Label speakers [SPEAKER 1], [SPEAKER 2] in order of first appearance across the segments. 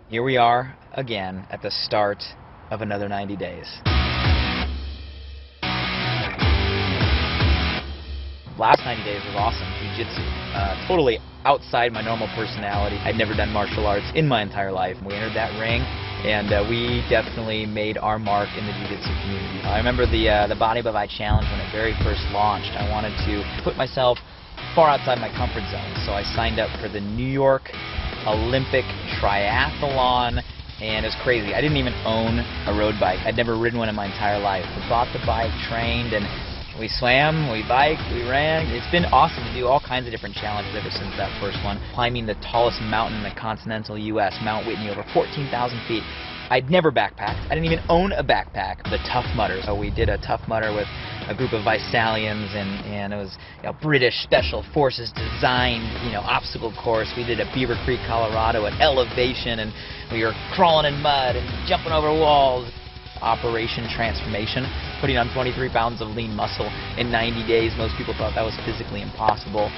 [SPEAKER 1] Here we are again at the start of another 90 days. Last 90 days was awesome. Jiu Jitsu. Totally outside my normal personality. I'd never done martial arts in my entire life. We entered that ring and we definitely made our mark in the Jiu Jitsu community. I remember the Body by Body Challenge when it very first launched. I wanted to put myself far outside my comfort zone, so I signed up for the New York Olympic Triathlon, and it was crazy. I didn't even own a road bike. I'd never ridden one in my entire life. We bought the bike, trained, and we swam, we biked, we ran. It's been awesome to do all kinds of different challenges ever since that first one. Climbing the tallest mountain in the continental U.S., Mount Whitney, over 14,000 feet. I'd never backpacked. I didn't even own a backpack. The Tough Mudder. So we did a Tough Mudder with a group of Visalians, and it was British Special Forces designed obstacle course. We did a Beaver Creek, Colorado at elevation, and we were crawling in mud and jumping over walls. Operation Transformation, putting on 23 pounds of lean muscle in 90 days. Most people thought that was physically impossible.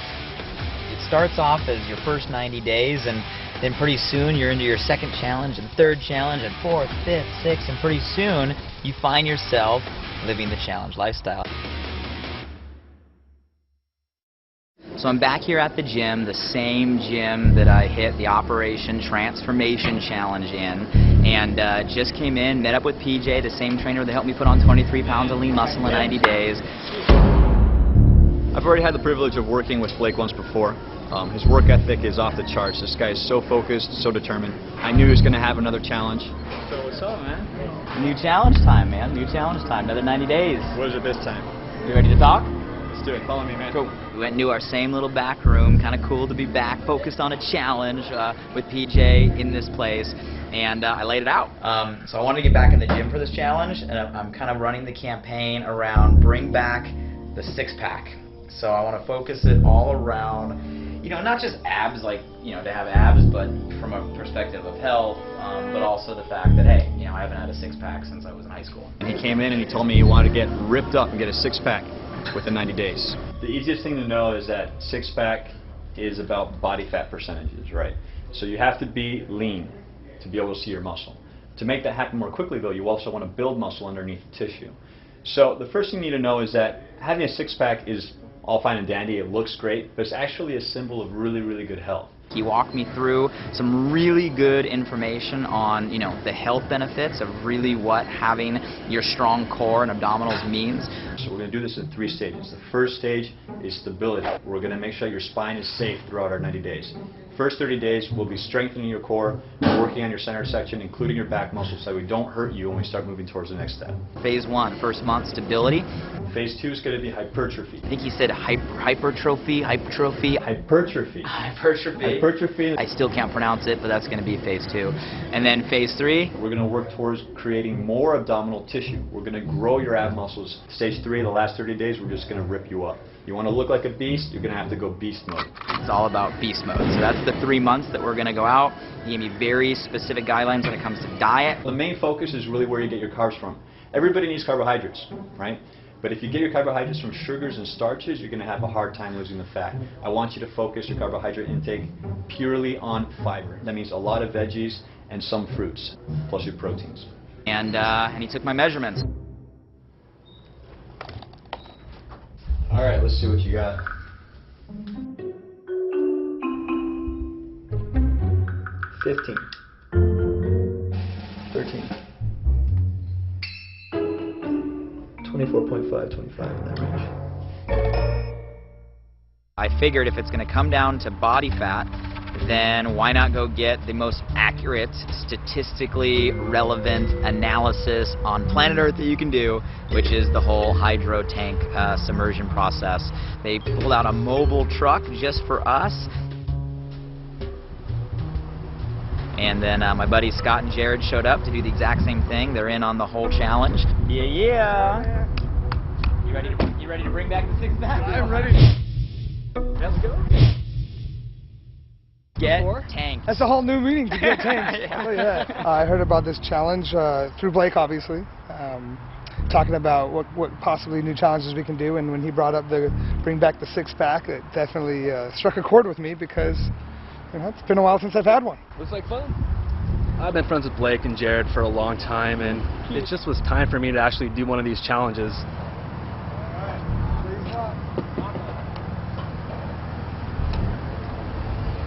[SPEAKER 1] It starts off as your first 90 days, and then pretty soon you're into your second challenge and third challenge and fourth, fifth, sixth, and pretty soon you find yourself living the challenge lifestyle. So I'm back here at the gym, the same gym that I hit the Operation Transformation Challenge in, and just came in, met up with PJ, the same trainer that helped me put on 23 pounds of lean muscle in 90 days.
[SPEAKER 2] I've already had the privilege of working with Blake once before. His work ethic is off the charts. This guy is so focused, so determined. I knew he was going to have another challenge.
[SPEAKER 1] So what's up, man? New challenge time, man. New challenge time. Another 90 days.
[SPEAKER 2] What is it this time?
[SPEAKER 1] You ready to talk?
[SPEAKER 2] Let's do it. Follow me, man.
[SPEAKER 1] Cool. We went into our same little back room. Kind of cool to be back, focused on a challenge with PJ in this place. And I laid it out. So I wanted to get back in the gym for this challenge, and I'm kind of running the campaign around bring back the six-pack. So I want to focus it all around, not just abs, like, to have abs, but from a perspective of health, but also the fact that, hey, I haven't had a six-pack since I was in high school.
[SPEAKER 2] And he came in and he told me he wanted to get ripped up and get a six-pack within 90 days. The easiest thing to know is that six-pack is about body fat percentages, right? So you have to be lean to be able to see your muscle. To make that happen more quickly, though, you also want to build muscle underneath the tissue. So the first thing you need to know is that having a six-pack is all fine and dandy, it looks great, but it's actually a symbol of really, really good health.
[SPEAKER 1] He walked me through some really good information on, the health benefits of really what having your strong core and abdominals means.
[SPEAKER 2] So we're going to do this in 3 stages. The first stage is stability. We're going to make sure your spine is safe throughout our 90 days. First 30 days, we'll be strengthening your core, working on your center section, including your back muscles, so we don't hurt you when we start moving towards the next step.
[SPEAKER 1] Phase 1, first month, stability.
[SPEAKER 2] Phase 2 is going to be hypertrophy.
[SPEAKER 1] I think he said hypertrophy.
[SPEAKER 2] Hypertrophy.
[SPEAKER 1] Hypertrophy.
[SPEAKER 2] Hypertrophy.
[SPEAKER 1] I still can't pronounce it, but that's going to be phase 2. And then phase 3.
[SPEAKER 2] We're going to work towards creating more abdominal tissue. We're going to grow your ab muscles. Stage 3, the last 30 days, we're just going to rip you up. You want to look like a beast, you're going to have to go beast mode.
[SPEAKER 1] It's all about beast mode. So that's the 3 months that we're going to go out. He gave me very specific guidelines when it comes to diet.
[SPEAKER 2] The main focus is really where you get your carbs from. Everybody needs carbohydrates, right? But if you get your carbohydrates from sugars and starches, you're going to have a hard time losing the fat. I want you to focus your carbohydrate intake purely on fiber. That means a lot of veggies and some fruits, plus your proteins.
[SPEAKER 1] And he took my measurements.
[SPEAKER 2] All right, let's see what you got. 15. 13. 24.5, 25 in that range.
[SPEAKER 1] I figured if it's going to come down to body fat, then why not go get the most accurate, statistically relevant analysis on planet Earth that you can do, which is the whole hydro tank submersion process. They pulled out a mobile truck just for us. And then my buddies Scott and Jared showed up to do the exact same thing. They're in on the whole challenge. Yeah. You ready to bring back the six-pack?
[SPEAKER 3] I'm ready.
[SPEAKER 1] Let's go. Get tanked.
[SPEAKER 3] That's a whole new meaning, to get tanked.
[SPEAKER 1] Yeah.
[SPEAKER 3] Oh, yeah. I heard about this challenge through Blake, obviously, talking about what possibly new challenges we can do. And when he brought up the bring back the six-pack, it definitely struck a chord with me because it's been a while since I've had one.
[SPEAKER 4] Looks like fun. I've been friends with Blake and Jared for a long time, and it just was time for me to actually do one of these challenges.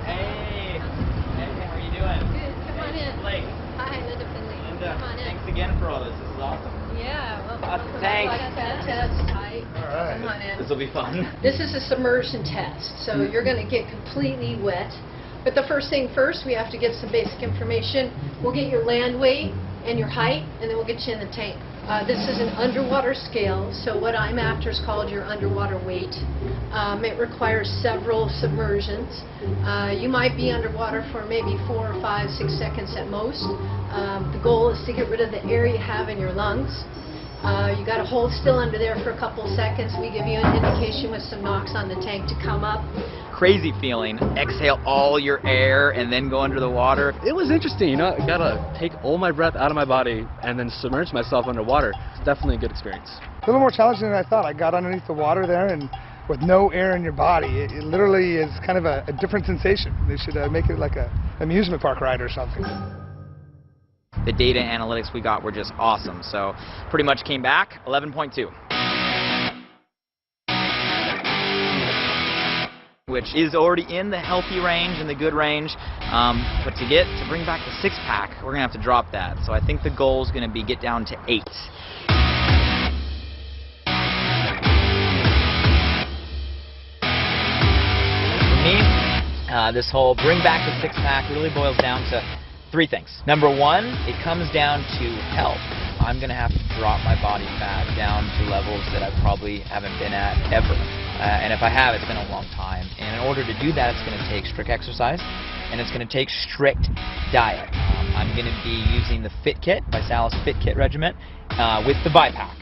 [SPEAKER 1] Hey, how are you doing?
[SPEAKER 5] Good. Come on in.
[SPEAKER 1] Blake.
[SPEAKER 5] Hi, Linda Finley.
[SPEAKER 1] Linda,
[SPEAKER 5] Come on in.
[SPEAKER 1] thanks again for all this. This is awesome.
[SPEAKER 5] Yeah, well,
[SPEAKER 1] Thanks.
[SPEAKER 5] Test tight.
[SPEAKER 3] All right.
[SPEAKER 5] Come on in.
[SPEAKER 1] This will be fun.
[SPEAKER 5] This is a submersion test, so you're going to get completely wet. But the first thing first, we have to get some basic information. We'll get your land weight and your height, and then we'll get you in the tank. This is an underwater scale, so what I'm after is called your underwater weight. It requires several submersions. You might be underwater for maybe 4 or 5, 6 seconds at most. The goal is to get rid of the air you have in your lungs. You got to hold still under there for a couple seconds. We give you an indication with some knocks on the tank to come up.
[SPEAKER 1] Crazy feeling. Exhale all your air and then go under the water.
[SPEAKER 4] It was interesting, you know, I gotta take all my breath out of my body and then submerge myself underwater. It's definitely a good experience.
[SPEAKER 3] A little more challenging than I thought. I got underneath the water there, and with no air in your body, it literally is kind of a different sensation. They should make it like an amusement park ride or something.
[SPEAKER 1] The data analytics we got were just awesome. So pretty much came back 11.2. Which is already in the healthy range and the good range, but to bring back the 6-pack, we're gonna have to drop that. So I think the goal is gonna be get down to 8. For me, this whole bring back the 6-pack really boils down to 3 things. Number 1, it comes down to health. I'm gonna have to drop my body fat down to levels that I probably haven't been at ever. And if I have, it's been a long time. And in order to do that, it's going to take strict exercise, and it's going to take strict diet. I'm going to be using the Fit Kit, Vitalis Fit Kit regiment, with the Vipack.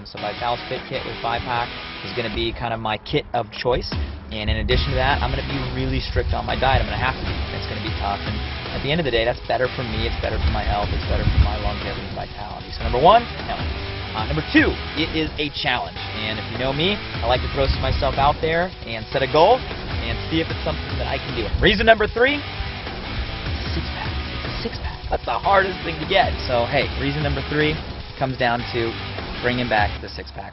[SPEAKER 1] So Vitalis Fit Kit with Vipack is going to be kind of my kit of choice. And in addition to that, I'm going to be really strict on my diet. I'm going to have to be. It's going to be tough. And at the end of the day, that's better for me. It's better for my health. It's better for my longevity and vitality. So number 1, health. Number 2, it is a challenge, and if you know me, I like to throw myself out there and set a goal and see if it's something that I can do. Reason number 3, 6-pack. It's a 6-pack. That's the hardest thing to get. So hey, reason number 3 comes down to bringing back the 6-pack.